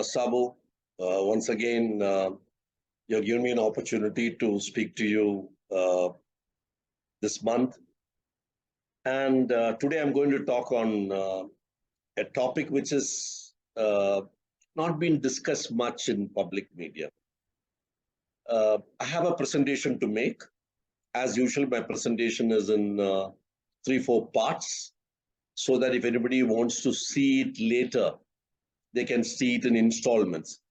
Sabu. Once again, you're giving me an opportunity to speak to you this month. And today I'm going to talk on a topic which has not been discussed much in public media. I have a presentation to make. As usual, my presentation is in 3-4 parts, so that if anybody wants to see it later, they can see it in installments.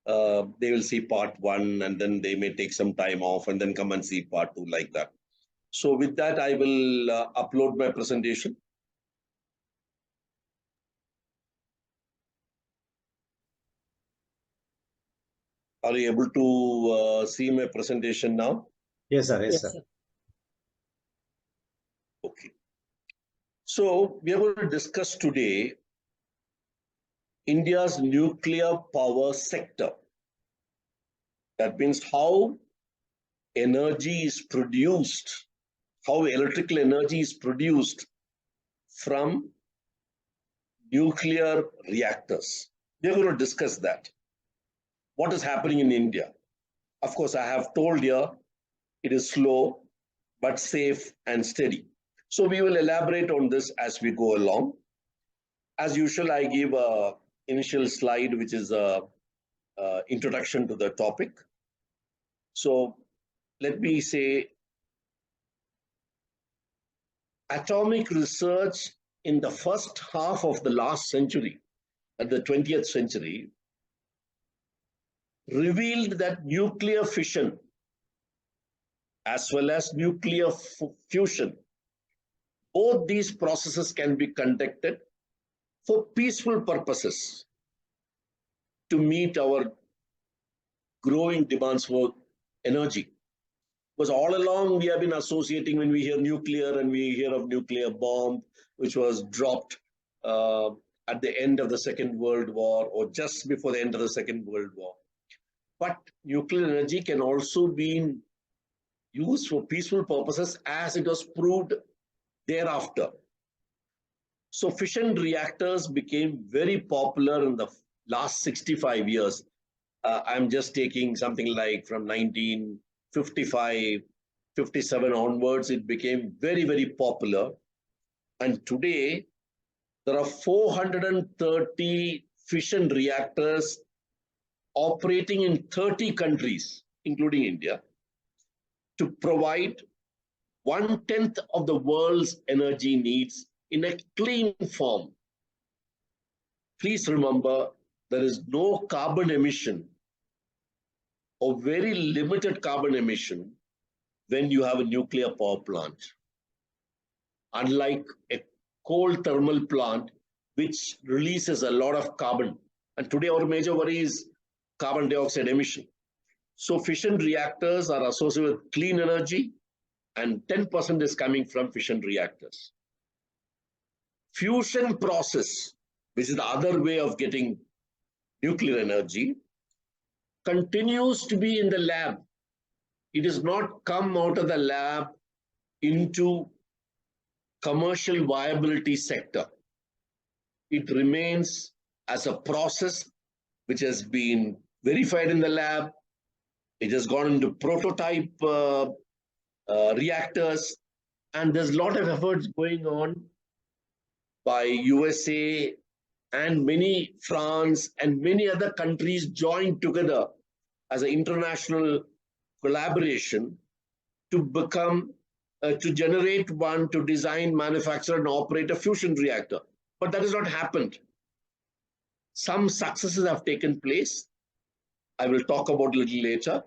They will see part 1 and then they may take some time off and then come and see part 2, like that. So with that, I will upload my presentation. Are you able to see my presentation now? Yes, sir. Yes, sir. Okay. So we are going to discuss today India's nuclear power sector. That means how energy is produced, how electrical energy is produced from nuclear reactors. We are going to discuss that. What is happening in India? Of course, I have told you it is slow, but safe and steady. So we will elaborate on this as we go along. As usual, I give an initial slide, which is an introduction to the topic. So let me say, atomic research in the first half of the last century, at the 20th century, revealed that nuclear fission as well as nuclear fusion, both these processes can be conducted for peaceful purposes to meet our growing demands for energy. Because all along we have been associating, when we hear nuclear and we hear of nuclear bomb, which was dropped at the end of the Second World War or just before the end of the Second World War. But nuclear energy can also be used for peaceful purposes, as it was proved thereafter. So fission reactors became very popular in the last 65 years. I'm just taking something like from 1955, 57 onwards, it became very, very popular. And today, there are 430 fission reactors operating in 30 countries, including India, to provide 1/10 of the world's energy needs in a clean form. Please remember, there is no carbon emission or very limited carbon emission when you have a nuclear power plant. Unlike a coal thermal plant, which releases a lot of carbon. And today our major worry is carbon dioxide emission. So fission reactors are associated with clean energy, and 10% is coming from fission reactors. Fusion process, which is the other way of getting nuclear energy, continues to be in the lab. It has not come out of the lab into commercial viability sector. It remains as a process which has been verified in the lab. It has gone into prototype reactors, and there's a lot of efforts going on by USA and many France and many other countries joined together as an international collaboration to become, to generate one, to design, manufacture and operate a fusion reactor. But that has not happened. Some successes have taken place. I will talk about a little later.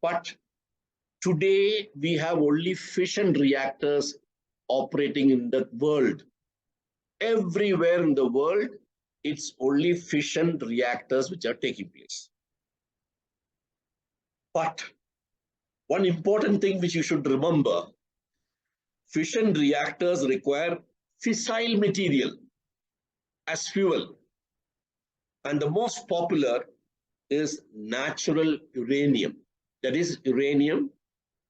But today we have only fission reactors operating in the world. Everywhere in the world, it's only fission reactors which are taking place. But one important thing which you should remember, fission reactors require fissile material as fuel. And the most popular is natural uranium. That is uranium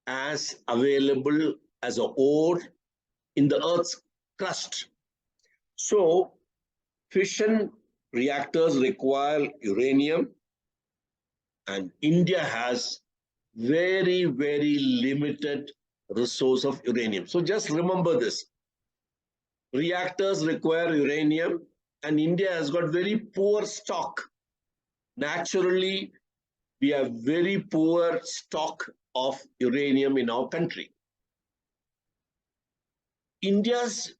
as available as an ore in the Earth's crust. So fission reactors require uranium, and India has very, very limited resource of uranium. So just remember this. Reactors require uranium, and India has got very poor stock. Naturally, we have very poor stock of uranium in our country. India's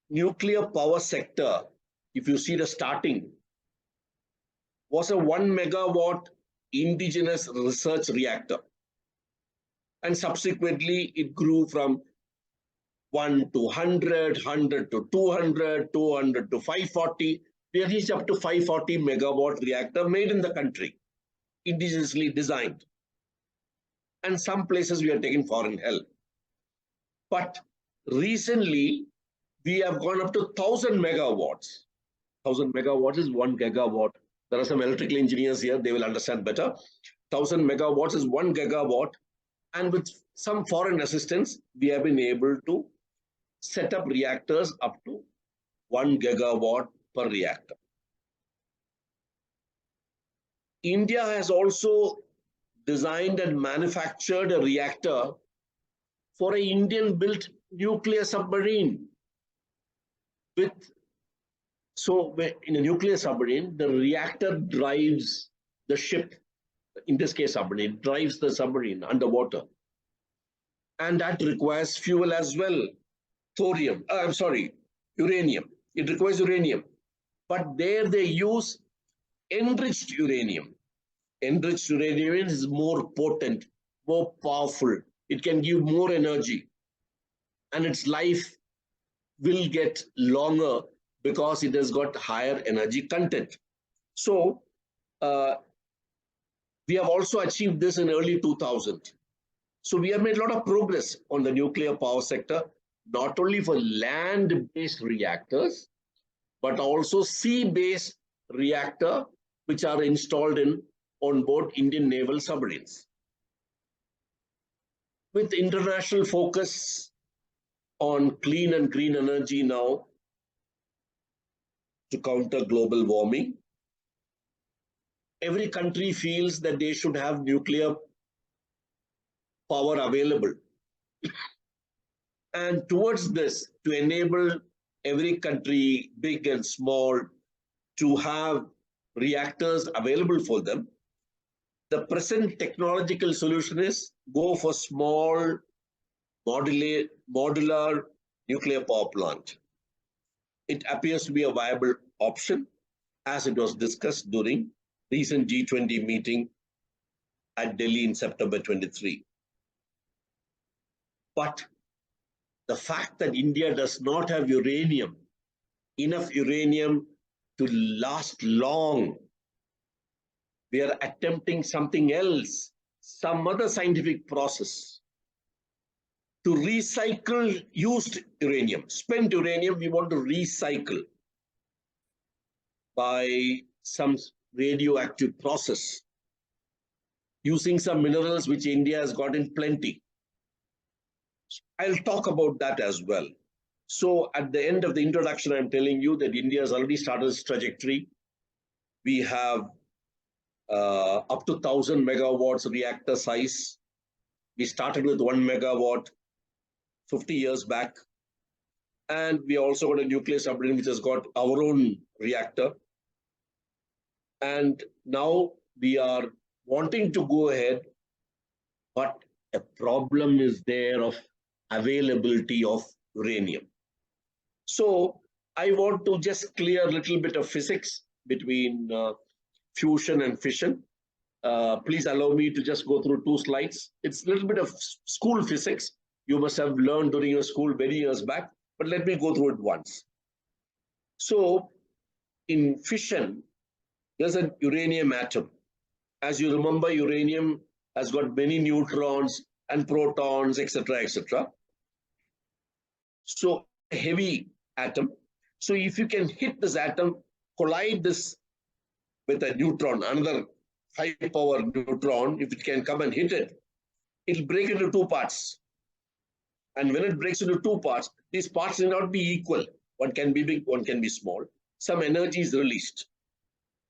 nuclear power sector, if you see the starting, was a 1 megawatt indigenous research reactor. And subsequently, it grew from 1 to 100, 100 to 200, 200 to 540. We reached up to 540 megawatt reactor made in the country, indigenously designed. And some places we are taking foreign help. But recently, we have gone up to 1,000 megawatts. 1,000 megawatts is 1 gigawatt. There are some electrical engineers here, they will understand better. 1,000 megawatts is 1 gigawatt. And with some foreign assistance, we have been able to set up reactors up to 1 gigawatt per reactor. India has also designed and manufactured a reactor for an Indian-built nuclear submarine. So in a nuclear submarine, the reactor drives the ship. In this case, submarine drives the submarine underwater. And that requires fuel as well. Uranium. It requires uranium. But there they use enriched uranium. Enriched uranium is more potent, more powerful. It can give more energy. And its life will get longer because it has got higher energy content. So we have also achieved this in early 2000. So we have made a lot of progress on the nuclear power sector, not only for land-based reactors, but also sea-based reactor, which are installed on board Indian naval submarines. With international focus on clean and green energy now to counter global warming, every country feels that they should have nuclear power available. And towards this, to enable every country, big and small, to have reactors available for them, the present technological solution is go for small modular nuclear power plant. It appears to be a viable option, as it was discussed during recent G20 meeting at Delhi in September 23. But the fact that India does not have enough uranium to last long, we are attempting something else, some other scientific process to recycle used uranium. Spent uranium, we want to recycle by some radioactive process using some minerals which India has got in plenty. I'll talk about that as well. So at the end of the introduction, I'm telling you that India has already started its trajectory. We have up to 1,000 megawatts reactor size. We started with 1 megawatt 50 years back. And we also got a nuclear submarine which has got our own reactor. And now we are wanting to go ahead, but a problem is there of availability of uranium. So I want to just clear a little bit of physics between fusion and fission. Please allow me to just go through 2 slides. It's a little bit of school physics. You must have learned during your school many years back, but let me go through it once. So in fission, there's an uranium atom. As you remember, uranium has got many neutrons and protons, etc., etc. So a heavy atom. So if you can hit this atom, collide this with a neutron, another high power neutron, if it can come and hit it, it'll break into 2 parts. And when it breaks into 2 parts, these parts may not be equal. One can be big, one can be small. Some energy is released.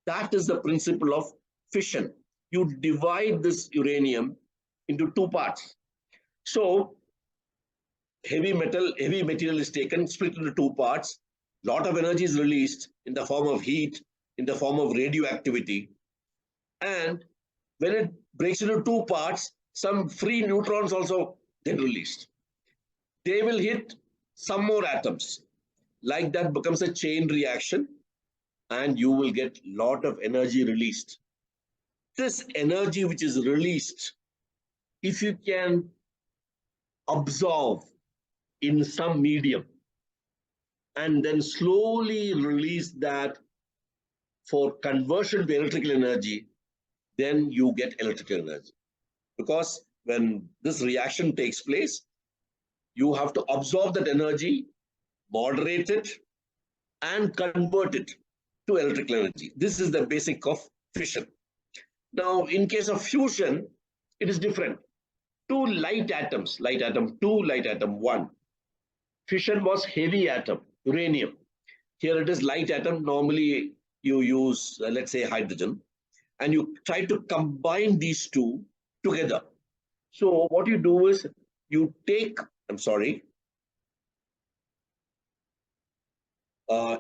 That is the principle of fission. You divide this uranium into two parts. So heavy material is taken, split into two parts. Lot of energy is released in the form of heat, in the form of radioactivity. And when it breaks into two parts, some free neutrons also get released. They will hit some more atoms. Like that becomes a chain reaction, and you will get lot of energy released. This energy which is released, if you can absorb in some medium and then slowly release that for conversion to electrical energy, then you get electrical energy. Because when this reaction takes place, you have to absorb that energy, moderate it, and convert it to electrical energy. This is the basic of fission. Now, in case of fusion, it is different. Two light atoms, light atom 2, light atom 1. Fission was heavy atom, uranium. Here it is light atom. Normally you use, let's say, hydrogen, and you try to combine these two together. So what you do is you take,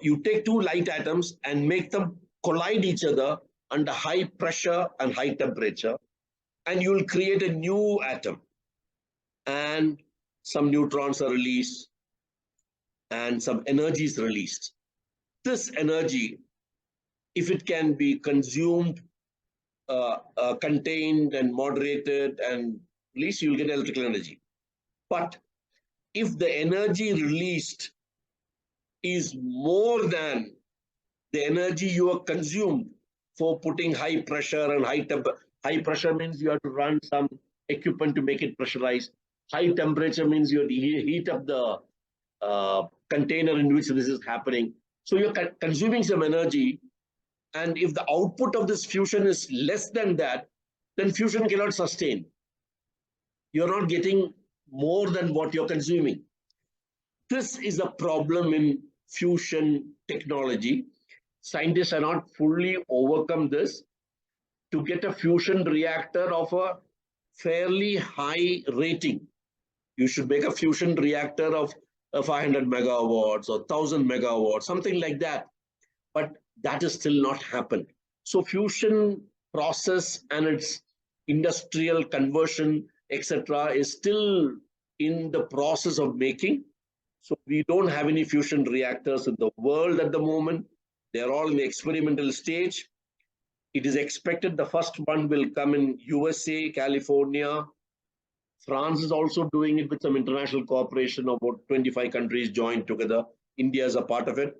you take two light atoms and make them collide each other under high pressure and high temperature, and you will create a new atom, and some neutrons are released and some energy is released. This energy, if it can be consumed, contained and moderated and released, you'll get electrical energy. But if the energy released is more than the energy you have consumed for putting high pressure and high pressure means you have to run some equipment to make it pressurized. High temperature means you have to heat up the container in which this is happening. So you're consuming some energy, and if the output of this fusion is less than that, then fusion cannot sustain. You're not getting more than what you're consuming. This is a problem in fusion technology. Scientists have not fully overcome this. To get a fusion reactor of a fairly high rating, you should make a fusion reactor of 500 megawatts or 1000 megawatts, something like that. But that has still not happened. So fusion process and its industrial conversion, etc., is still in the process of making. So we don't have any fusion reactors in the world at the moment. They're all in the experimental stage. It is expected the first one will come in USA, California. France is also doing it with some international cooperation. About 25 countries joined together. India is a part of it.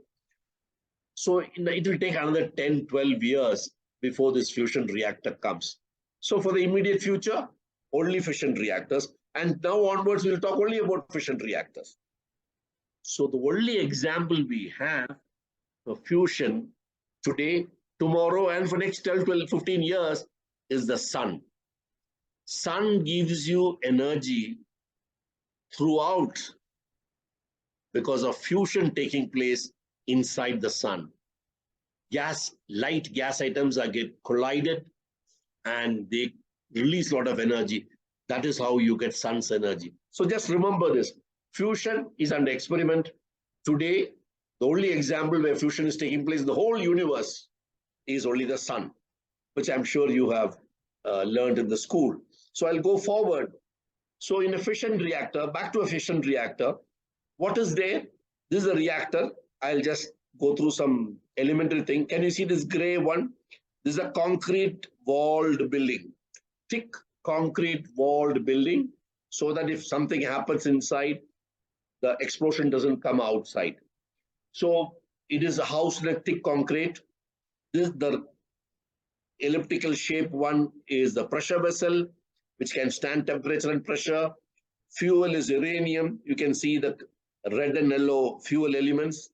So it will take another 10, 12 years before this fusion reactor comes. So for the immediate future, only fission reactors. And now onwards, we'll talk only about fission reactors. So the only example we have for fusion today, tomorrow, and for next 12, 12, 15 years is the sun. Sun gives you energy throughout because of fusion taking place inside the sun. Light gas items get collided and they release a lot of energy. That is how you get sun's energy. So just remember this. Fusion is under experiment. Today, the only example where fusion is taking place in the whole universe is only the sun, which I'm sure you have learned in the school. So I'll go forward. So in a fission reactor, back to a fission reactor, what is there? This is a reactor. I'll just go through some elementary thing. Can you see this gray one? This is a concrete walled building, thick concrete walled building, so that if something happens inside, the explosion doesn't come outside. So it is a house in a thick concrete. The elliptical shape one is the pressure vessel, which can stand temperature and pressure. Fuel is uranium. You can see the red and yellow fuel elements.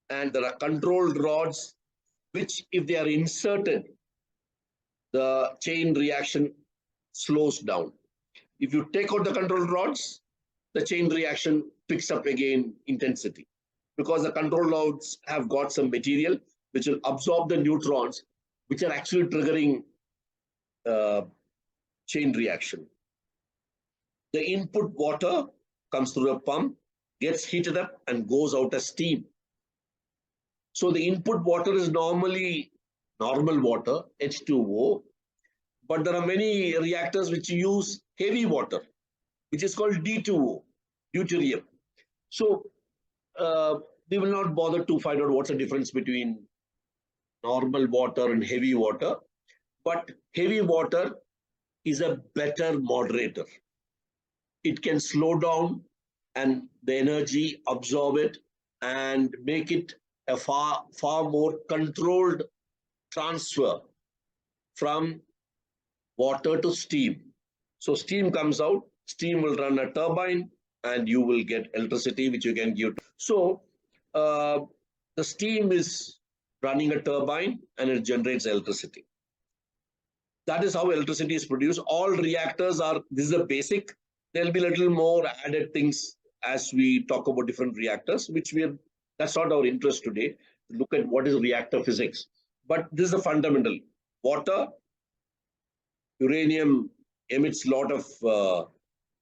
And there are controlled rods, which if they are inserted, the chain reaction slows down. If you take out the control rods, the chain reaction picks up again intensity, because the control rods have got some material which will absorb the neutrons, which are actually triggering chain reaction. The input water comes through a pump, gets heated up and goes out as steam. So the input water is normally normal water, H2O, but there are many reactors which use heavy water, which is called D2O, deuterium. So we will not bother to find out what's the difference between normal water and heavy water, but heavy water is a better moderator. It can slow down and the energy absorb it and make it a far more controlled transfer from water to steam. So steam comes out, steam will run a turbine and you will get electricity which you can give. So the steam is running a turbine and it generates electricity. That is how electricity is produced. All reactors are, this is the basic. There'll be a little more added things as we talk about different reactors, that's not our interest today. Look at what is reactor physics. But this is the fundamental. Water, uranium emits a lot of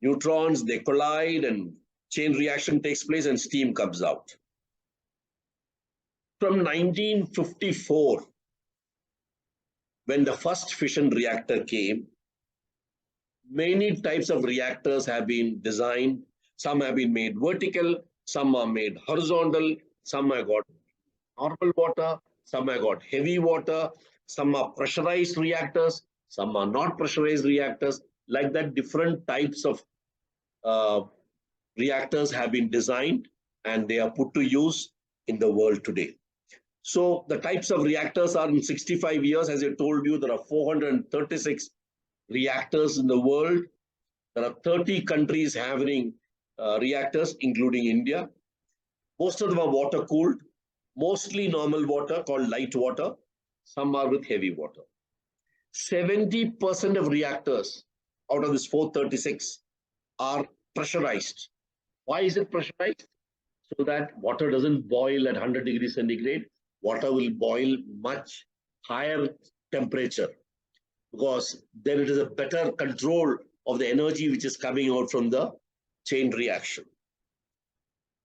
neutrons, they collide and chain reaction takes place and steam comes out. From 1954, when the first fission reactor came, many types of reactors have been designed. Some have been made vertical, some are made horizontal, some have got normal water, some have got heavy water, some are pressurized reactors, some are not pressurized reactors. Like that, different types of reactors have been designed and they are put to use in the world today. So the types of reactors are in 65 years. As I told you, there are 436 reactors in the world. There are 30 countries having reactors, including India. Most of them are water cooled, mostly normal water called light water. Some are with heavy water. 70% of reactors out of this 436 are pressurized. Why is it pressurized? So that water doesn't boil at 100 degrees centigrade. Water will boil much higher temperature because then it is a better control of the energy which is coming out from the chain reaction.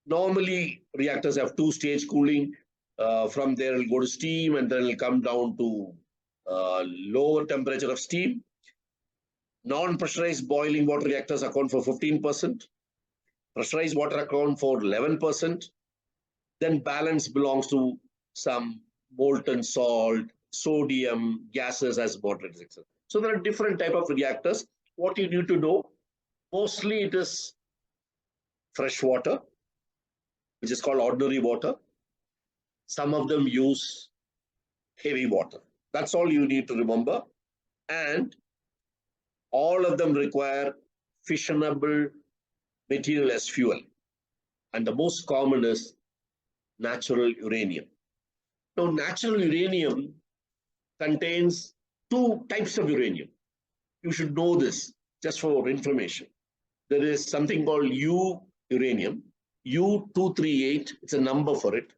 Normally, reactors have two-stage cooling. From there, it will go to steam and then it will come down to lower temperature of steam. Non-pressurized boiling water reactors account for 15%. Pressurized water account for 11%. Then balance belongs to some molten salt, sodium, gases as moderators, etc. So there are different types of reactors. What you need to know, mostly it is fresh water, which is called ordinary water. Some of them use heavy water. That's all you need to remember. And all of them require fissionable material as fuel. And the most common is natural uranium. Now, natural uranium contains two types of uranium. You should know this just for information. There is something called U uranium, U238, it's a number for it.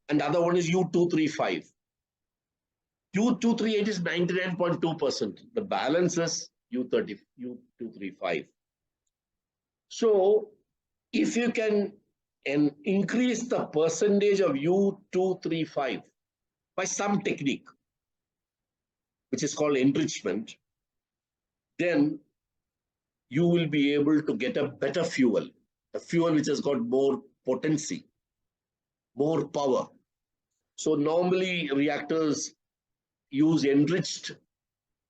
And the other one is U235. U238 is 99.2%. The balance is U235. So if you can increase the percentage of U235 by some technique, which is called enrichment, then you will be able to get a better fuel, a fuel which has got more potency, more power. So normally reactors use enriched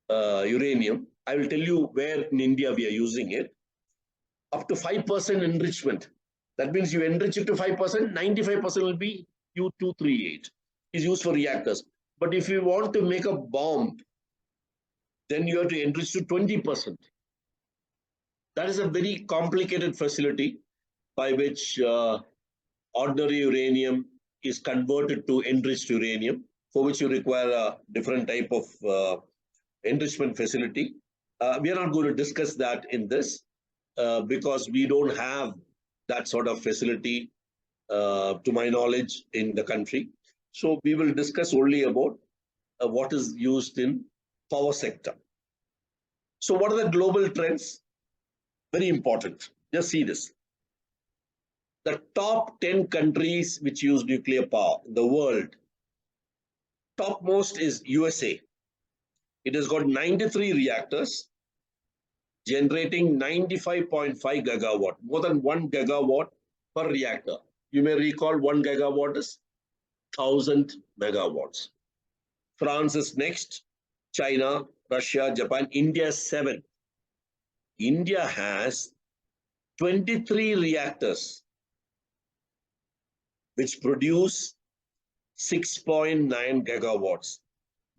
uranium. I will tell you where in India we are using it. Up to 5% enrichment. That means you enrich it to 5%, 95% will be U238. Is used for reactors. But if you want to make a bomb, then you have to enrich to 20%. That is a very complicated facility by which ordinary uranium is converted to enriched uranium, for which you require a different type of enrichment facility. We are not going to discuss that in this because we don't have that sort of facility, to my knowledge, in the country. So we will discuss only about what is used in power sector. So what are the global trends? Very important. Just see this. The top 10 countries which use nuclear power in the world. Topmost is USA. It has got 93 reactors generating 95.5 gigawatt, more than 1 gigawatt per reactor. You may recall 1 gigawatt is 1000 megawatts. France is next, China, Russia, Japan, India 7. India has 23 reactors which produce 6.9 gigawatts.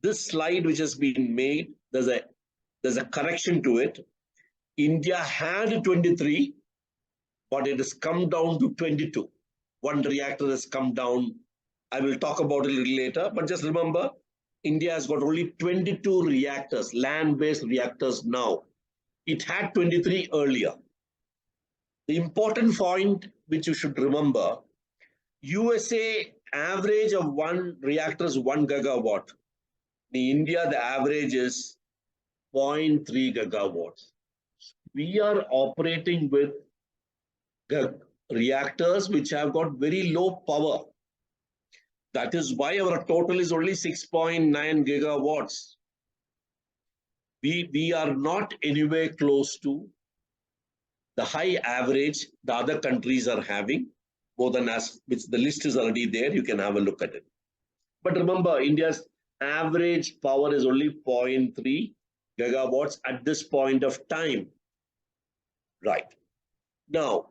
This slide which has been made, there's a correction to it. India had 23, but it has come down to 22. One reactor has come down. I will talk about it a little later, but just remember, India has got only 22 reactors, land-based reactors now. It had 23 earlier. The important point which you should remember, USA average of one reactor is 1 gigawatt. In India, the average is 0.3 gigawatts. We are operating with reactors which have got very low power. That is why our total is only 6.9 gigawatts. We are not anywhere close to the high average the other countries are having, more than us, which the list is already there. You can have a look at it. But remember, India's average power is only 0.3 gigawatts at this point of time. Right. Now,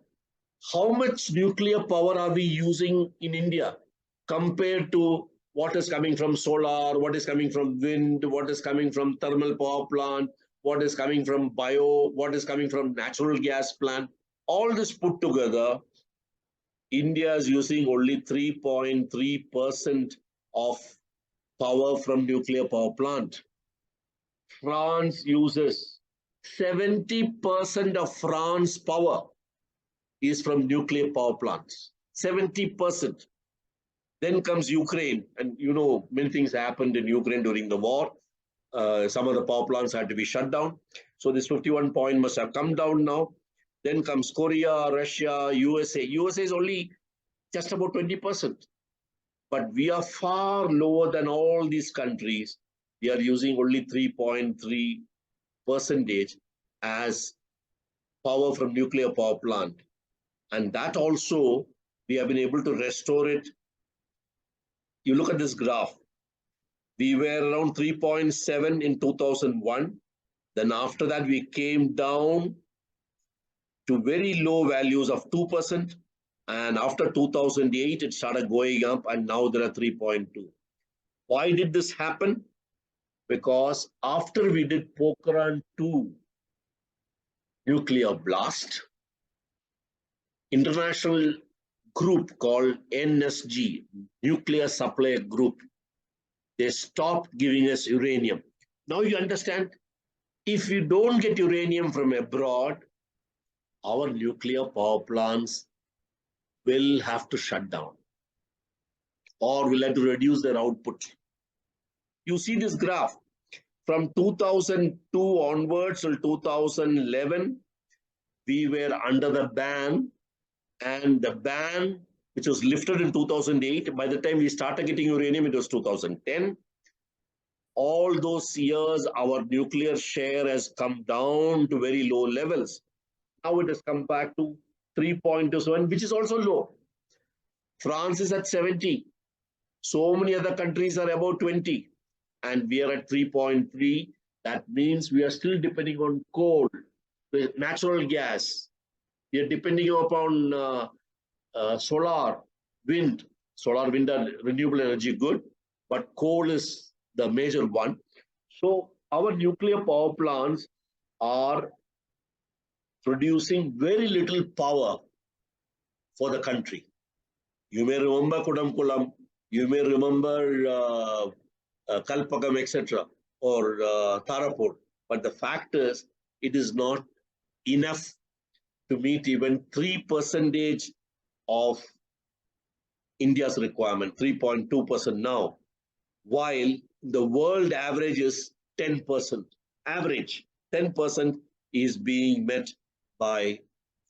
how much nuclear power are we using in India compared to what is coming from solar, what is coming from wind, what is coming from thermal power plant, what is coming from bio, what is coming from natural gas plant? All this put together, India is using only 3.3% of power from nuclear power plant. France uses 70% of France power is from nuclear power plants. 70%. Then comes Ukraine, and you know many things happened in Ukraine during the war. Some of the power plants had to be shut down. So this 51 point must have come down now. Then comes Korea, Russia, USA. USA is only just about 20%. But we are far lower than all these countries. We are using only 3.3% as power from nuclear power plant. And that also, we have been able to restore it. You look at this graph. We were around 3.7 in 2001. Then after that, we came down to very low values of 2%. And after 2008, it started going up, and now there are 3.2. Why did this happen? Because after we did Pokhran 2 nuclear blast, international group called NSG, Nuclear Supplier Group, they stopped giving us uranium. Now you understand, if we don't get uranium from abroad, our nuclear power plants will have to shut down or will have to reduce their output. You see this graph. From 2002 onwards till 2011, we were under the ban, and the ban, which was lifted in 2008, by the time we started getting uranium, it was 2010. All those years, our nuclear share has come down to very low levels. Now it has come back to 3.27, which is also low. France is at 70. So many other countries are above 20. And we are at 3.3. That means we are still depending on coal, natural gas. We are depending upon solar, wind. Solar, wind are renewable energy, good. But coal is the major one. So our nuclear power plants are producing very little power for the country. You may remember Kudankulam, you may remember Kalpakam, etc., or Tarapur. But the fact is, it is not enough to meet even 3% of India's requirement, 3.2% now, while the world average is 10%. Average 10% is being met by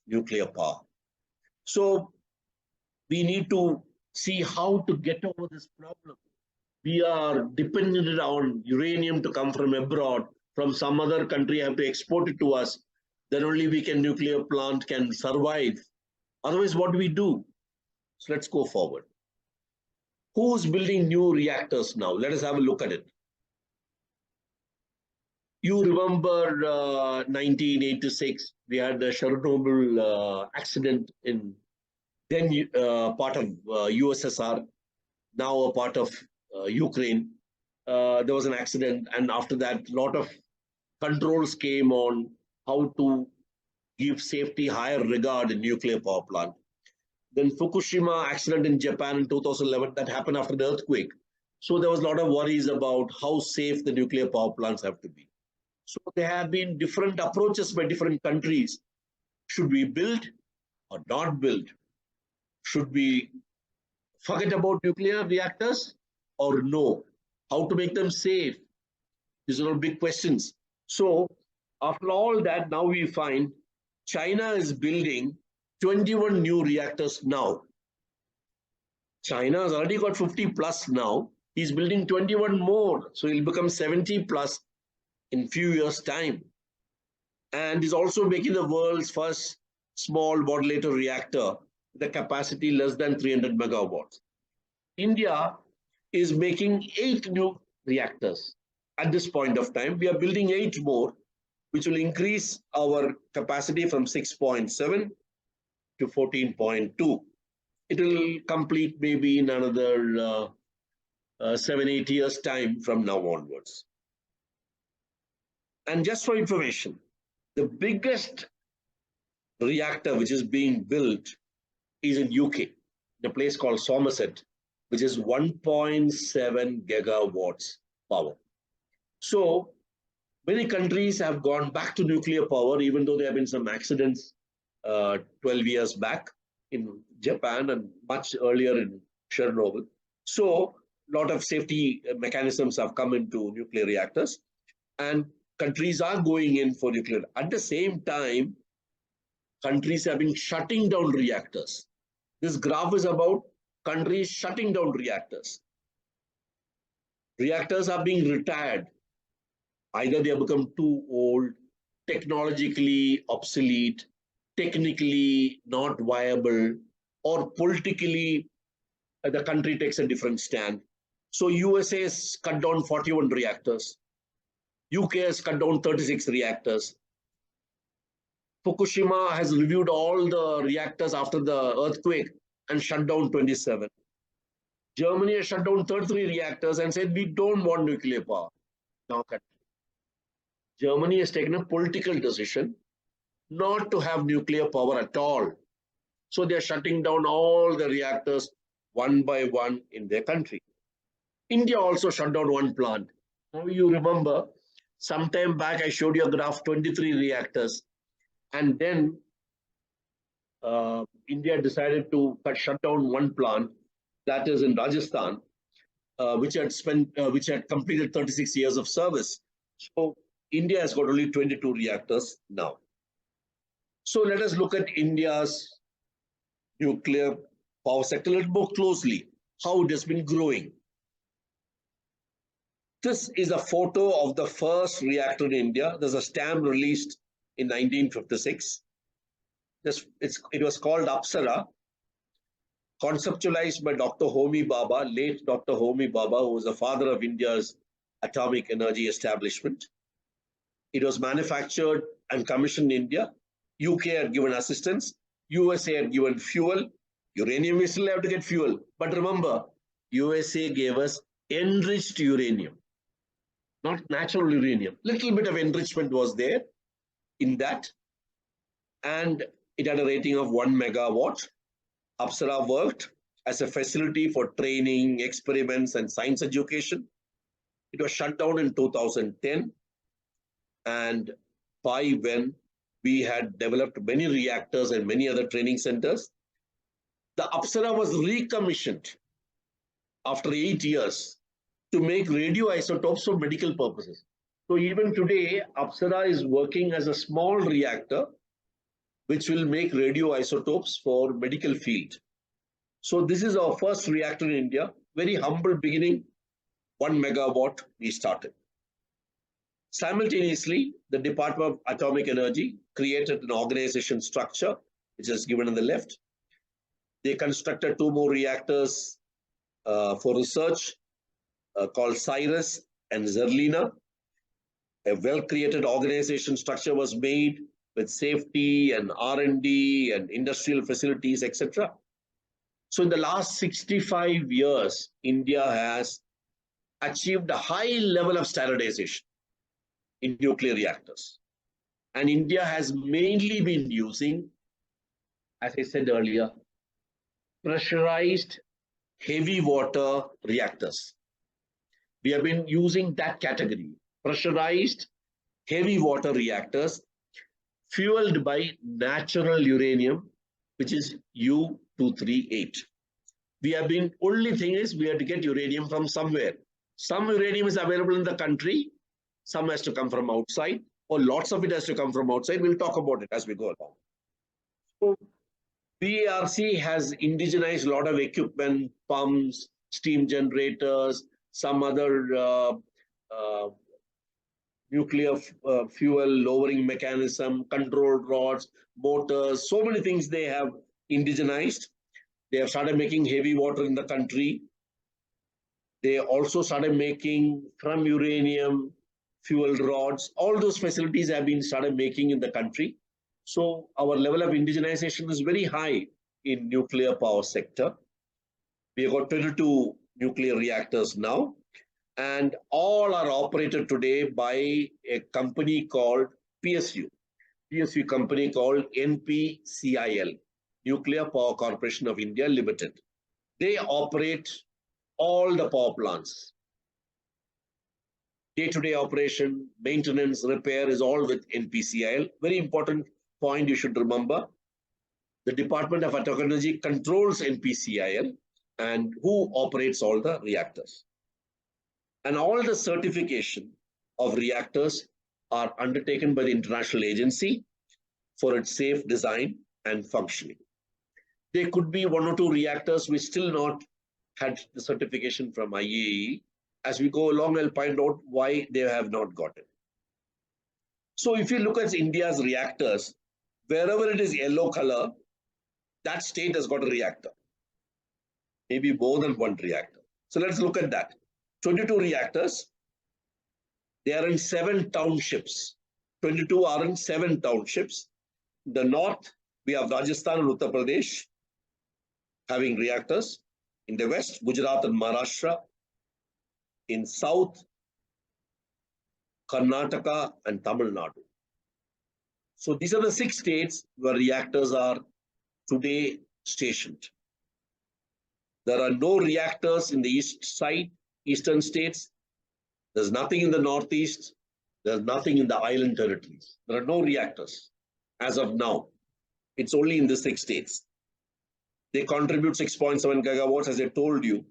nuclear power. So we need to see how to get over this problem. We are dependent on uranium to come from abroad, from some other country have to export it to us. Then only we can nuclear plant can survive. Otherwise, what do we do? So let's go forward. Who's building new reactors now? Let us have a look at it. You remember 1986, we had the Chernobyl accident in then part of USSR, now a part of Ukraine. There was an accident, and after that, a lot of controls came on how to give safety higher regard in nuclear power plant. Then Fukushima accident in Japan in 2011, that happened after the earthquake. So there was a lot of worries about how safe the nuclear power plants have to be. So there have been different approaches by different countries. Should we build or not build? Should we forget about nuclear reactors or no? How to make them safe? These are all big questions. So after all that, now we find China is building 21 new reactors now. China has already got 50 plus now. He's building 21 more. So he'll become 70 plus in few years' time. And he's also making the world's first small modulator reactor, the capacity less than 300 megawatts. India is making 8 new reactors at this point of time. We are building 8 more, which will increase our capacity from 6.7 to 14.2. It will complete maybe in another 7-8 years' time from now onwards. And just for information, the biggest reactor which is being built is in UK, in a place called Somerset, which is 1.7 gigawatts power. So many countries have gone back to nuclear power, even though there have been some accidents 12 years back in Japan and much earlier in Chernobyl. So a lot of safety mechanisms have come into nuclear reactors, and countries are going in for nuclear. At the same time, countries have been shutting down reactors. This graph is about countries shutting down reactors. Reactors are being retired. Either they have become too old, technologically obsolete, technically not viable, or politically the country takes a different stand. So USA has cut down 41 reactors. UK has cut down 36 reactors. Fukushima has reviewed all the reactors after the earthquake and shut down 27. Germany has shut down 33 reactors and said, we don't want nuclear power. Now, Germany has taken a political decision not to have nuclear power at all. So they are shutting down all the reactors one by one in their country. India also shut down one plant. Now you remember, sometime back I showed you a graph, 23 reactors. And then India decided to shut down one plant, that is in Rajasthan, which had completed 36 years of service. So India has got only 22 reactors now. So let us look at India's nuclear power sector a little more closely, how it has been growing. This is a photo of the first reactor in India. There's a stamp released in 1956. It was called Apsara, conceptualized by Dr. Homi Bhabha, late Dr. Homi Bhabha, who was the father of India's atomic energy establishment. It was manufactured and commissioned in India. UK had given assistance. USA had given fuel. Uranium, we still have to get fuel. But remember, USA gave us enriched uranium, not natural uranium. Little bit of enrichment was there in that. And it had a rating of 1 megawatt. Apsara worked as a facility for training, experiments, and science education. It was shut down in 2010. And by when we had developed many reactors and many other training centers, The Apsara was recommissioned after 8 years to make radioisotopes for medical purposes. So even today, Apsara is working as a small reactor which will make radioisotopes for medical field. So this is our first reactor in India. Very humble beginning, 1 megawatt we started. Simultaneously, the Department of Atomic Energy created an organization structure, which is given on the left. They constructed 2 more reactors for research called Cyrus and Zerlina. A well-created organization structure was made with safety and R&D and industrial facilities, etc. So in the last 65 years, India has achieved a high level of standardization in nuclear reactors. And India has mainly been using, as I said earlier, pressurized heavy water reactors. We have been using that category, pressurized heavy water reactors fueled by natural uranium, which is U-238. We have been, only thing is we have to get uranium from somewhere. Some uranium is available in the country, some has to come from outside, or lots of it has to come from outside. We'll talk about it as we go along. So BRC has indigenized a lot of equipment, pumps, steam generators, some other nuclear fuel lowering mechanism, control rods, motors, so many things they have indigenized. They have started making heavy water in the country. They also started making from uranium fuel rods. All those facilities have been started making in the country. So our level of indigenization is very high in nuclear power sector. We have got 22 nuclear reactors now, and all are operated today by a company called PSU company called NPCIL, Nuclear Power Corporation of India Limited. They operate all the power plants. Day-to-day operation, maintenance, repair is all with NPCIL. Very important point you should remember. The Department of Atomic Energy controls NPCIL and who operates all the reactors. And all the certification of reactors are undertaken by the international agency for its safe design and functioning. There could be 1 or 2 reactors which still not had the certification from IAEA. As we go along, I'll find out why they have not got it. So if you look at India's reactors, wherever it is yellow color, that state has got a reactor. Maybe more than 1 reactor. So let's look at that. 22 reactors. They are in 7 townships. 22 are in 7 townships. In the north, we have Rajasthan and Uttar Pradesh having reactors. In the west, Gujarat and Maharashtra. In south, Karnataka and Tamil Nadu. So these are the 6 states where reactors are today stationed. There are no reactors in the east side, eastern states. There's nothing in the northeast. There's nothing in the island territories. There are no reactors as of now. It's only in the 6 states. They contribute 6.7 gigawatts, as I told you,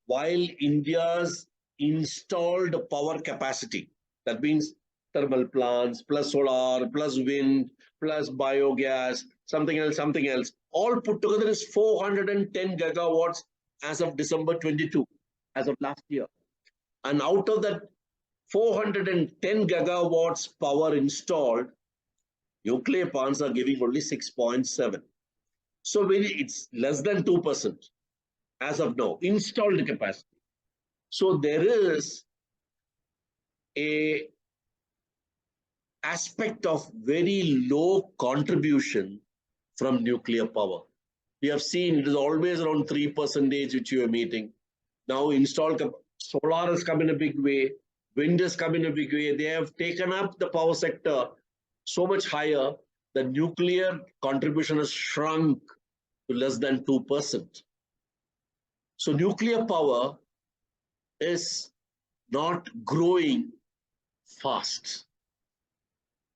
while India's installed power capacity, that means thermal plants, plus solar, plus wind, plus biogas, something else, all put together is 410 gigawatts as of December 22, as of last year. And out of that 410 gigawatts power installed, nuclear plants are giving only 6.7. So it's less than 2% as of now, installed capacity. So there is a aspect of very low contribution from nuclear power. We have seen it is always around 3% which you are meeting. Now installed solar has come in a big way, wind has come in a big way. They have taken up the power sector so much higher that nuclear contribution has shrunk to less than 2%. So nuclear power is not growing fast.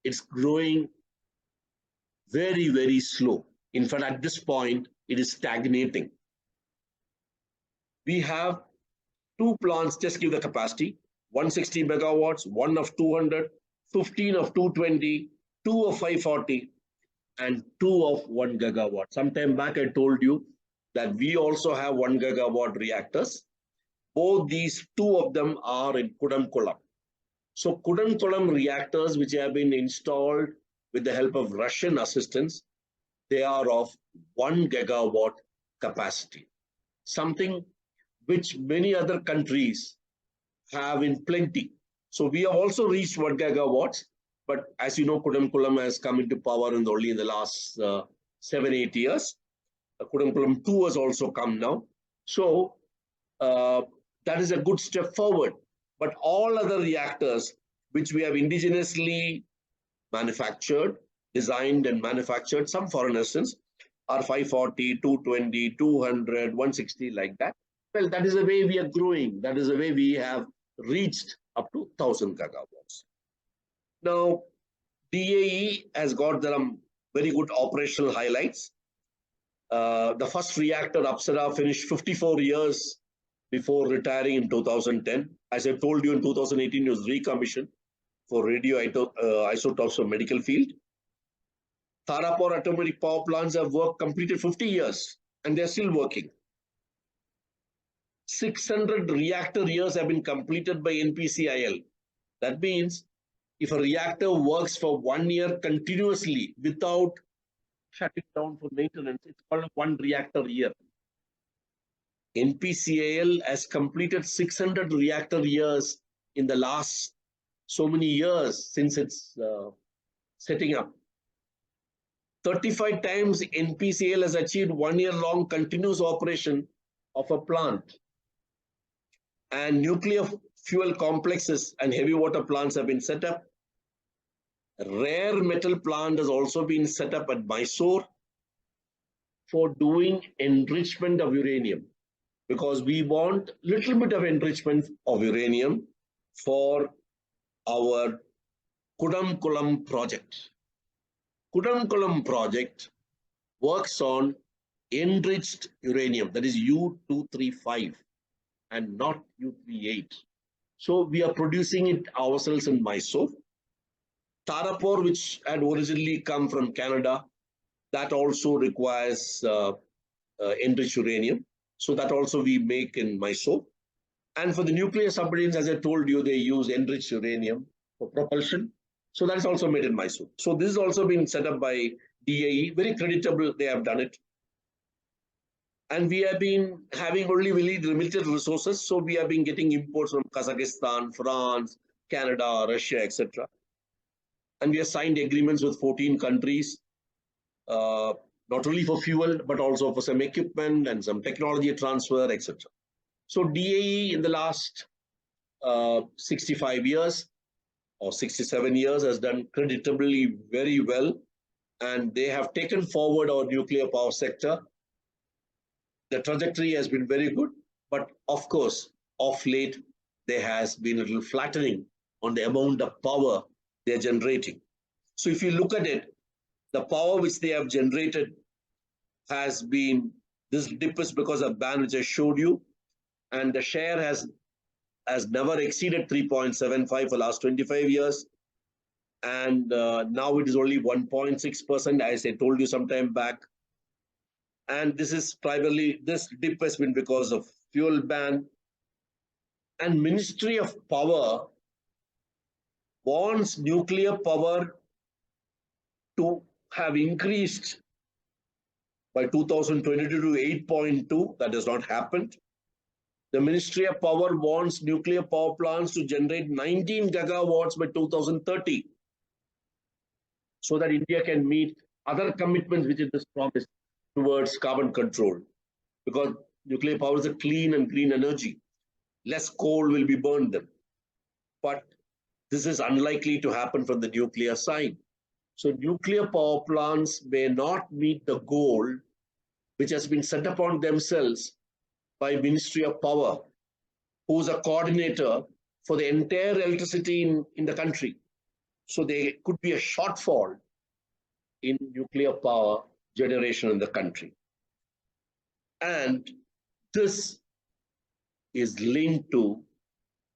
It's growing very, very slow. In fact, at this point, it is stagnating. We have two plants, just give the capacity, 160 megawatts, one of 200, 15 of 220, two of 540, and two of 1 gigawatt. Sometime back, I told you that we also have 1 gigawatt reactors. Both these, two of them are in Kudankulam. So Kudankulam reactors, which have been installed with the help of Russian assistance, they are of 1 gigawatt capacity, something which many other countries have in plenty. So we have also reached 1 gigawatts, but as you know, Kudankulam has come into power only in the last 7-8 years. Kudankulam 2 has also come now. So that is a good step forward. But all other reactors, which we have indigenously manufactured, designed and manufactured, some foreign assistance, are 540, 220, 200, 160, like that. Well, that is the way we are growing. That is the way we have reached up to 1,000 gigawatts. Now, DAE has got some very good operational highlights. The first reactor, Apsara, finished 54 years before retiring in 2010. As I told you, in 2018, it was recommissioned for radioisotopes of medical field. Tarapur atomic power plants have completed 50 years, and they're still working. 600 reactor years have been completed by NPCIL. That means if a reactor works for 1 year continuously without shutting down for maintenance, it's called 1 reactor year. NPCIL has completed 600 reactor years in the last so many years since its setting up. 35 times NPCIL has achieved 1 year long continuous operation of a plant. And nuclear fuel complexes and heavy water plants have been set up. Rare metal plant has also been set up at Mysore for doing enrichment of uranium, because we want little bit of enrichment of uranium for our Kudankulam project. Kudankulam project works on enriched uranium, that is U-235 and not U-38. So we are producing it ourselves in Mysore. Tarapur, which had originally come from Canada, that also requires enriched uranium. So that also we make in Mysore. And for the nuclear submarines, as I told you, they use enriched uranium for propulsion. So that's also made in Mysore. So this has also been set up by DAE. Very creditable, they have done it. And we have been having only really limited resources. So we have been getting imports from Kazakhstan, France, Canada, Russia, etc. And we have signed agreements with 14 countries, not only for fuel, but also for some equipment and some technology transfer, etc. So DAE in the last 65 years or 67 years has done creditably very well, and they have taken forward our nuclear power sector. The trajectory has been very good, but of course, of late, there has been a little flattening on the amount of power they are generating. So if you look at it, the power which they have generated has been, this dip is because of ban which I showed you, and the share has never exceeded 3.75 for the last 25 years. And now it is only 1.6%, as I told you some time back. And this is primarily, this dip has been because of fuel ban. And Ministry of Power wants nuclear power to have increased by 2022 to 8.2. That has not happened. The Ministry of Power wants nuclear power plants to generate 19 gigawatts by 2030, so that India can meet other commitments which it has promised towards carbon control. Because nuclear power is a clean and green energy. Less coal will be burned then. But this is unlikely to happen from the nuclear side. So nuclear power plants may not meet the goal which has been set upon themselves by Ministry of Power, who is a coordinator for the entire electricity in the country. So there could be a shortfall in nuclear power generation in the country. And this is linked to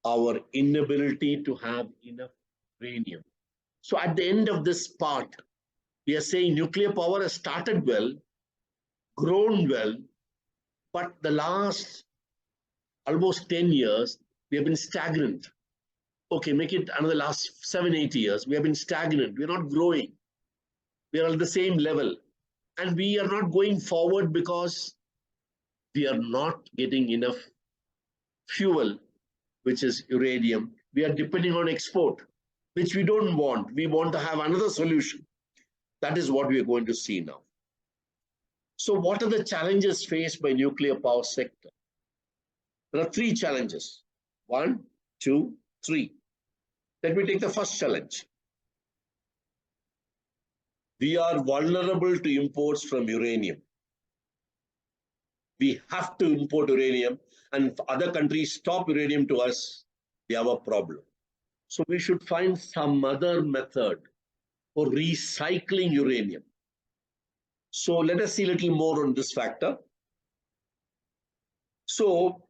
our inability to have enough uranium. So at the end of this part, we are saying nuclear power has started well, grown well, but the last almost 10 years, we have been stagnant. Okay, make it another last 7, 8 years. We have been stagnant. We're not growing. We are at the same level. And we are not going forward because we are not getting enough fuel, which is uranium. We are depending on export, which we don't want. We want to have another solution. That is what we are going to see now. So what are the challenges faced by nuclear power sector? There are 3 challenges. 1, 2, 3. Let me take the first challenge. We are vulnerable to imports from uranium. We have to import uranium, and if other countries stop uranium to us, we have a problem. So we should find some other method for recycling uranium. So let us see a little more on this factor. So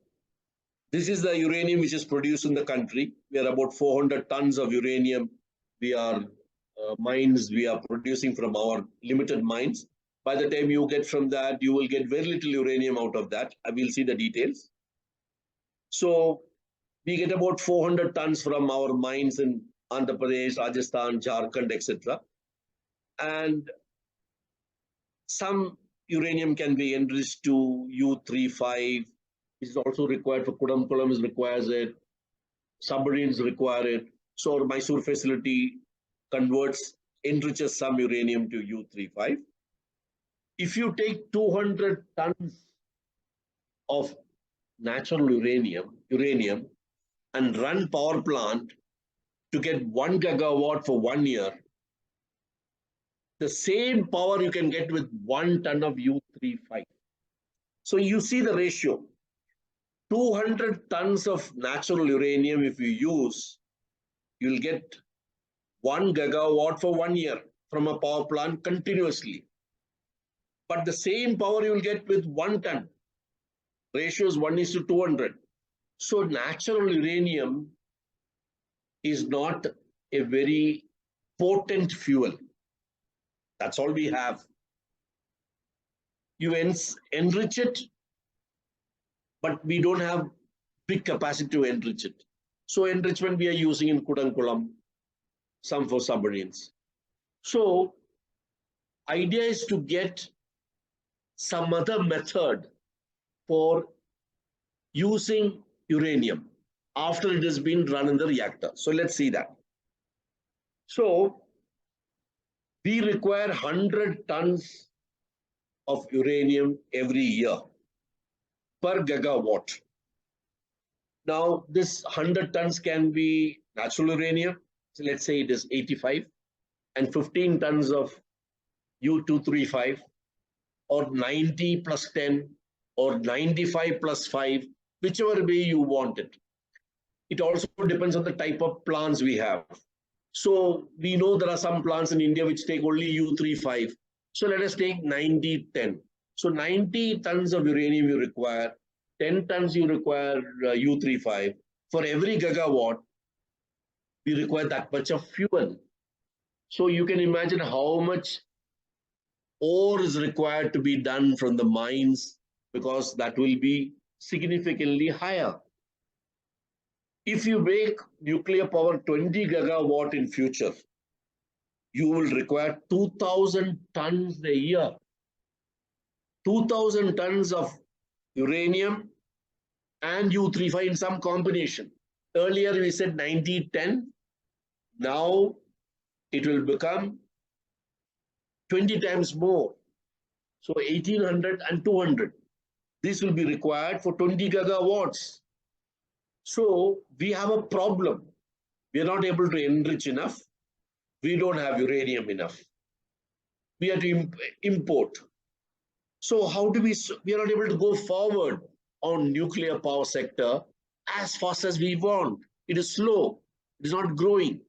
this is the uranium which is produced in the country. We are about 400 tons of uranium. We are we are producing from our limited mines. By the time you get from that, you will get very little uranium out of that. I will see the details. So we get about 400 tons from our mines in Andhra Pradesh, Rajasthan, Jharkhand, etc. And some uranium can be enriched to U35, which is also required for Kudankulam, requires it. Submarines require it. So our Mysore facility enriches some uranium to U35. If you take 200 tons of natural uranium and run power plant to get 1 gigawatt for 1 year, the same power you can get with 1 ton of U35. So you see the ratio. 200 tons of natural uranium, if you use, you'll get 1 gigawatt for 1 year from a power plant continuously. But the same power you'll get with 1 ton. Ratio is 1:200. So natural uranium is not a very potent fuel. That's all we have. You enrich it, but we don't have big capacity to enrich it. So enrichment we are using in Kudankulam, some for submarines. So idea is to get some other method for using uranium after it has been run in the reactor. So let's see that. So we require 100 tons of uranium every year per gigawatt. Now, this 100 tons can be natural uranium. So let's say it is 85 and 15 tons of U235 or 90 plus 10 or 95 plus 5, whichever way you want it. It also depends on the type of plants we have. So we know there are some plants in India which take only U35. So let us take 90-10. So 90 tons of uranium you require, 10 tons you require U35. For every gigawatt, we require that much of fuel. So you can imagine how much ore is required to be done from the mines, because that will be significantly higher. If you make nuclear power 20 gigawatt in future, you will require 2,000 tons a year. 2,000 tons of uranium and U35 in some combination. Earlier we said 90-10. Now it will become 20 times more. So 1,800 and 200. This will be required for 20 gigawatts. So we have a problem. We are not able to enrich enough. We don't have uranium enough. We have to import. So how do we are not able to go forward on nuclear power sector as fast as we want. It is slow. It is not growing.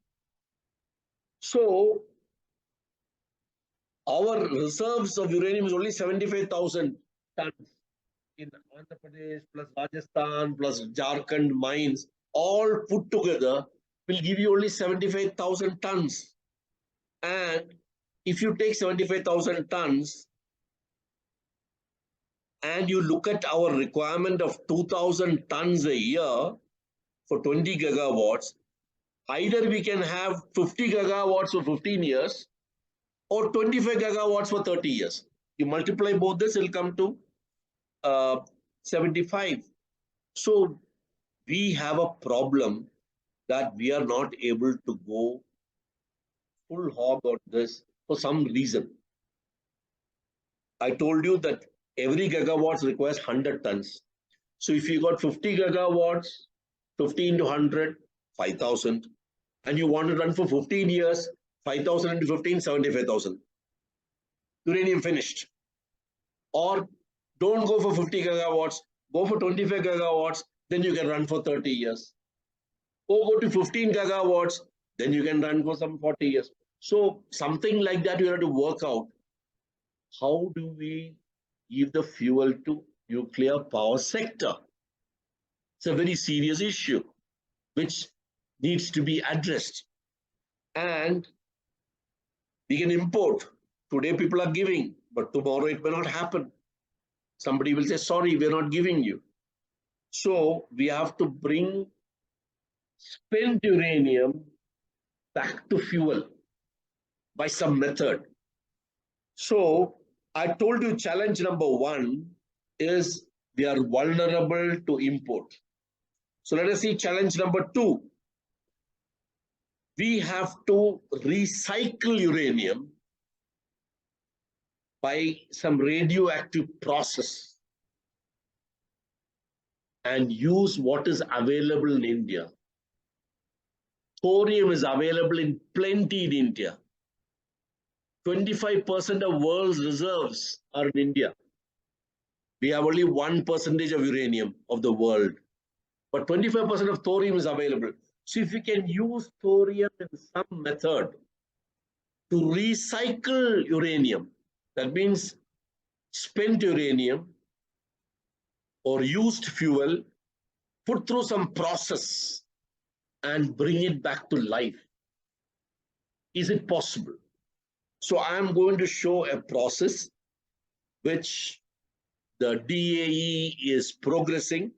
So our reserves of uranium is only 75,000 tons. in Andhra Pradesh plus Rajasthan plus Jharkhand mines all put together will give you only 75,000 tons. And if you take 75,000 tons and you look at our requirement of 2,000 tons a year for 20 gigawatts, either we can have 50 gigawatts for 15 years or 25 gigawatts for 30 years. You multiply both this, it'll come to 75. So we have a problem that we are not able to go full hog on this for some reason. I told you that every gigawatt requires 100 tons. So if you got 50 gigawatts, 50 into 100, 5,000, and you want to run for 15 years, 5,000 into 15, 75,000. Uranium finished. Or don't go for 50 gigawatts, go for 25 gigawatts, then you can run for 30 years. Or go to 15 gigawatts, then you can run for some 40 years. So something like that, you have to work out. How do we give the fuel to nuclear power sector? It's a very serious issue which needs to be addressed. And we can import. Today people are giving, but tomorrow it may not happen. Somebody will say, sorry, we're not giving you. So we have to bring spent uranium back to fuel by some method. So I told you challenge number one is we are vulnerable to import. So let us see challenge number two. We have to recycle uranium by some radioactive process and use what is available in India. Thorium is available in plenty in India. 25% of world's reserves are in India. We have only 1% of uranium of the world, but 25% of thorium is available. So if we can use thorium in some method to recycle uranium, that means spent uranium or used fuel, put through some process and bring it back to life. Is it possible? So I'm going to show a process which the DAE is progressing,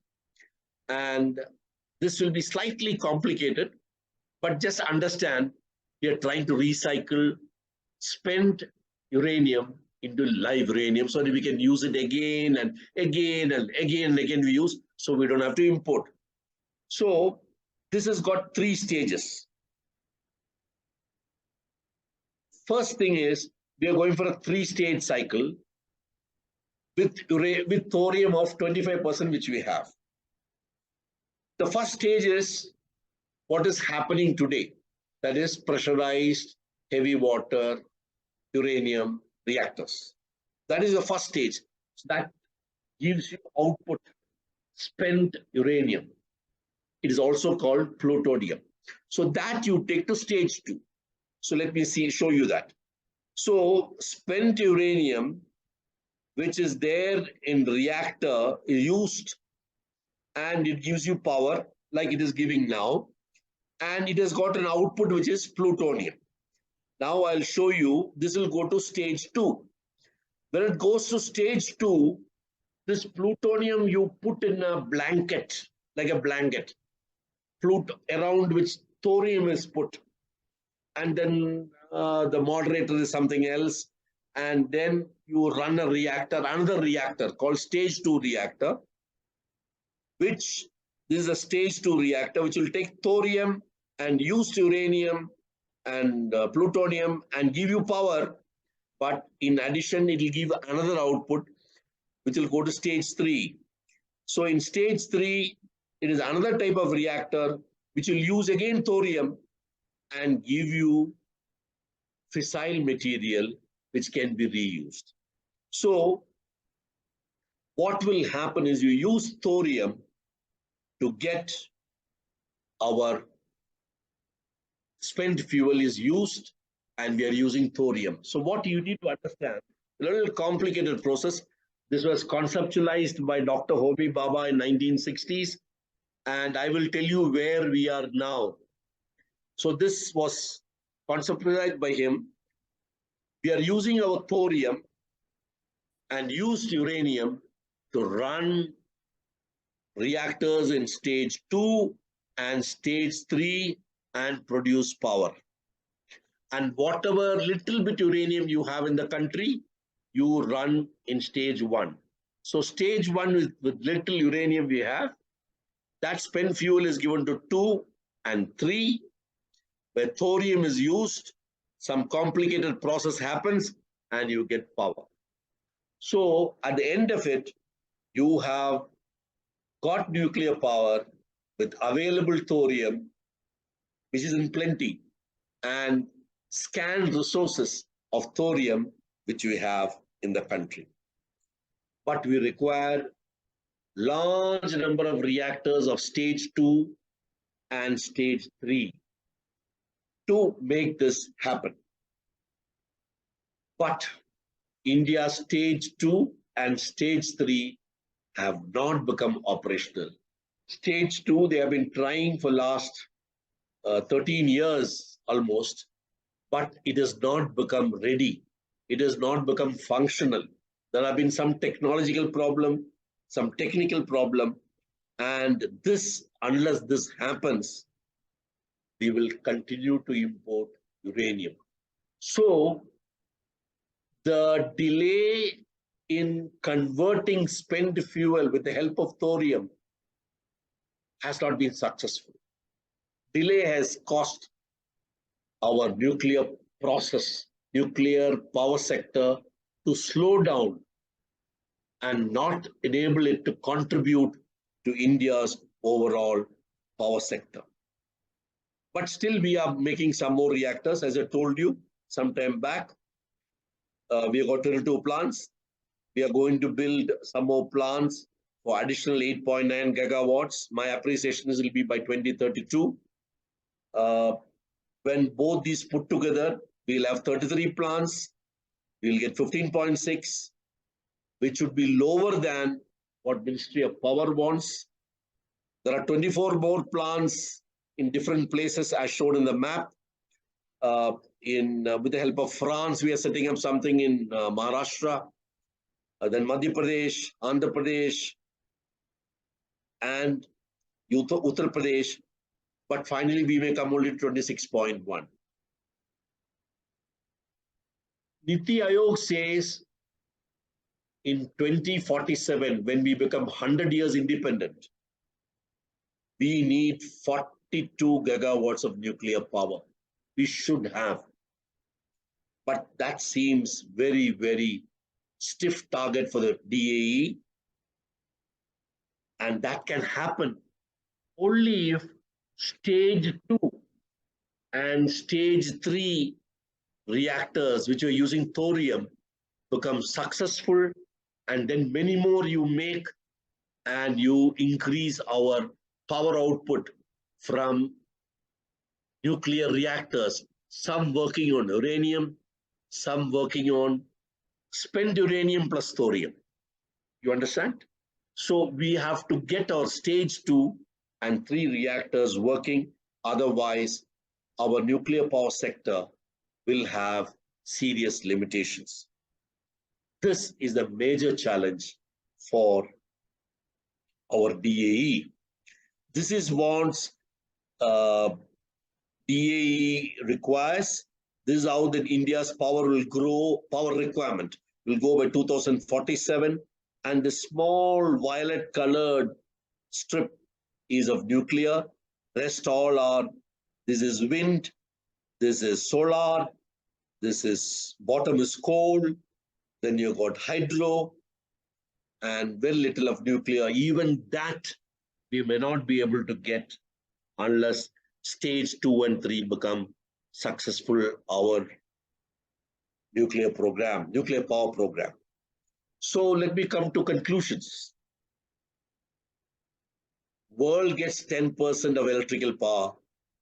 and this will be slightly complicated, but just understand we are trying to recycle spent uranium into live uranium so that we can use it again and again and again and again we use, so we don't have to import. So this has got three stages. First thing is we are going for a three-stage cycle with thorium of 25%, which we have. The first stage is what is happening today. That is pressurized heavy water uranium reactors. That is the first stage. So that gives you output spent uranium. It is also called plutonium. So that you take to stage two. So let me show you that. So spent uranium, which is there in reactor, is used and it gives you power like it is giving now. And it has got an output which is plutonium. Now I'll show you, this will go to stage two. When it goes to stage two, this plutonium you put in a blanket, like a blanket, around which thorium is put. And then the moderator is something else. And then you run a reactor, another reactor called stage two reactor, which this is a stage two reactor, which will take thorium and used uranium and plutonium and give you power. But in addition, it will give another output, which will go to stage three. So in stage three, it is another type of reactor, which will use again thorium and give you fissile material, which can be reused. So what will happen is you use thorium to get our spent fuel is used, and we are using thorium. So what you need to understand, a little complicated process, This was conceptualized by Dr. Homi Bhabha in 1960s, and I will tell you where we are now. So this was conceptualized by him. We are using our thorium and used uranium to run reactors in stage 2 and stage 3 and produce power. And whatever little bit uranium you have in the country, you run in stage 1. So stage 1 with little uranium we have, that spent fuel is given to 2 and 3, where thorium is used, some complicated process happens, and you get power. So at the end of it, you have got nuclear power with available thorium, which is in plenty, and scant resources of thorium, which we have in the country. But we require large number of reactors of stage 2 and stage 3 to make this happen. But India's stage 2 and stage 3 have not become operational. Stage 2, they have been trying for last 13 years almost, but it has not become ready. It has not become functional. There have been some technological problem, some technical problem, and this, unless this happens, we will continue to import uranium. So the delay in converting spent fuel with the help of thorium has not been successful. Delay has cost our nuclear process, nuclear power sector to slow down and not enable it to contribute to India's overall power sector. But still, we are making some more reactors, as I told you some time back. We have got 22 plants. We are going to build some more plants for additional 8.9 gigawatts. My appreciation is it will be by 2032. When both these put together, we'll have 33 plants. We'll get 15.6, which would be lower than what Ministry of Power wants. There are 24 more plants in different places as shown in the map. With the help of France, we are setting up something in Maharashtra, then Madhya Pradesh, Andhra Pradesh, and Uttar Pradesh. But finally, we may come only to 26.1. Niti Aayog says in 2047, when we become 100 years independent, we need 42 gigawatts of nuclear power. We should have. But that seems very, very stiff target for the DAE. And that can happen only if stage 2 and stage 3 reactors, which are using thorium, become successful, and then many more you make, and you increase our power output from nuclear reactors, some working on uranium, some working on spent uranium plus thorium. You understand? So we have to get our stage 2 and 3 reactors working. Otherwise, our nuclear power sector will have serious limitations. This is a major challenge for our DAE. This is what DAE requires. This is how that India's power will grow, power requirement will go by 2047. And the small violet colored strip is of nuclear. Rest all are, this is wind, this is solar, this is bottom is coal, then you got hydro, and very little of nuclear. Even that we may not be able to get unless stage 2 and 3 become successful, our nuclear program, nuclear power program. So let me come to conclusions. World gets 10% of electrical power,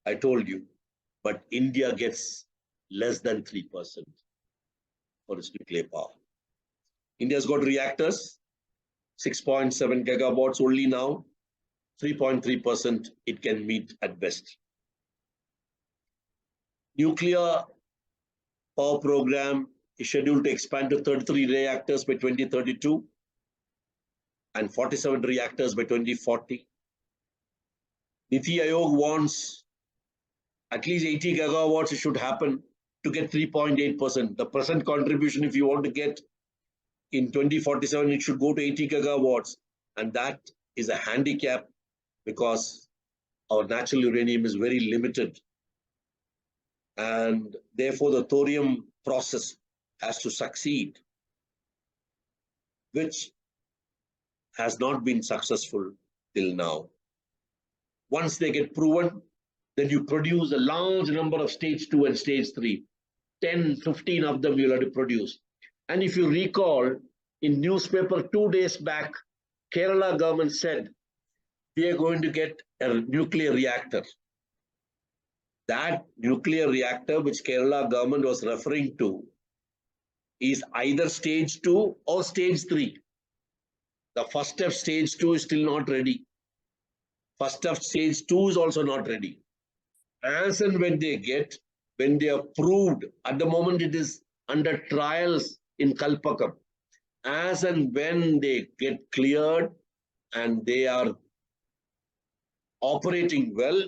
I told you, but India gets less than 3% for its nuclear power. India's got reactors, 6.7 gigawatts only now, 3.3% it can meet at best. Nuclear power program is scheduled to expand to 33 reactors by 2032 and 47 reactors by 2040. Niti Aayog wants at least 80 gigawatts should happen to get 3.8%. The present contribution, if you want to get in 2047, it should go to 80 gigawatts. And that is a handicap because our natural uranium is very limited. And therefore, the thorium process has to succeed, which has not been successful till now. Once they get proven, then you produce a large number of stage 2 and stage 3. 10, 15 of them you'll have to produce. And if you recall, in newspaper 2 days back, Kerala government said, we are going to get a nuclear reactor. That nuclear reactor which Kerala government was referring to is either stage 2 or stage 3. The first step, stage 2, is still not ready. First step, stage 2 is also not ready. As and when they are proved, at the moment it is under trials in Kalpakam. As and when they get cleared and they are operating well,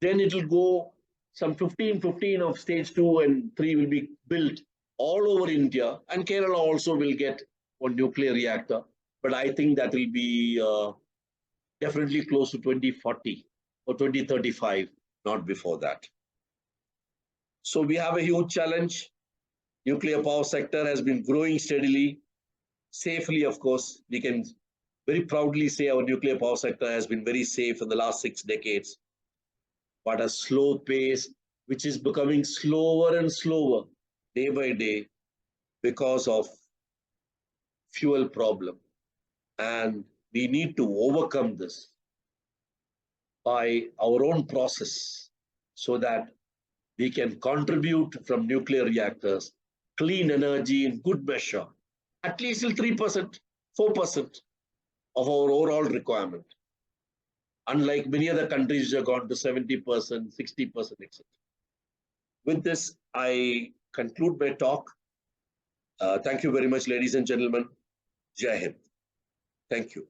then it will go some 15 of stage 2 and 3 will be built all over India, and Kerala also will get one nuclear reactor. But I think that will be definitely close to 2040 or 2035, not before that. So we have a huge challenge. Nuclear power sector has been growing steadily, safely, of course. We can very proudly say our nuclear power sector has been very safe in the last 6 decades, but a slow pace, which is becoming slower and slower day by day because of fuel problem. And we need to overcome this by our own process so that we can contribute from nuclear reactors clean energy in good measure, at least till 3%, 4% of our overall requirement. Unlike many other countries which have gone to 70%, 60%, etc. With this, I conclude my talk. Thank you very much, ladies and gentlemen. Jai Hind. Thank you.